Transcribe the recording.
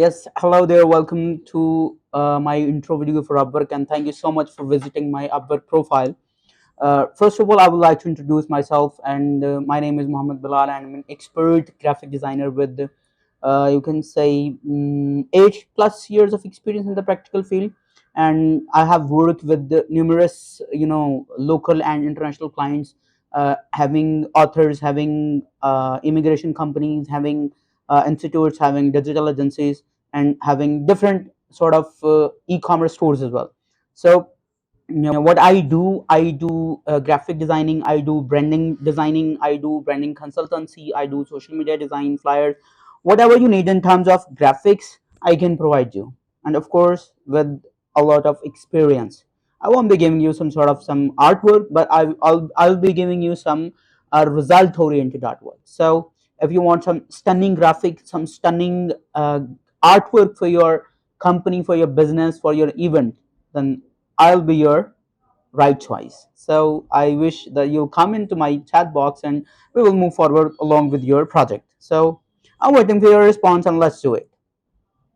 Yes, hello there. Welcome to my intro video for Upwork, and thank you so much for visiting my Upwork profile. First of all, I would like to introduce myself, and my name is Mohammed Bilal, and I'm an expert graphic designer with, you can say, 8+ years of experience in the practical field. And I have worked with the numerous, local and international clients, having authors, having immigration companies, having institutes, having digital agencies, and having different sort of e-commerce stores as well. So what I do graphic designing, I do branding designing, I do branding consultancy, I do social media design, flyers, whatever you need in terms of graphics, I can provide you. And of course, with a lot of experience, I won't be giving you some artwork, but I'll be giving you some result oriented artwork. So if you want some stunning graphic, some stunning artwork for your company, for your business, for your event, then I'll be your right choice. So I wish that you come into my chat box and we will move forward along with your project. So I'm waiting for your response, and let's do it.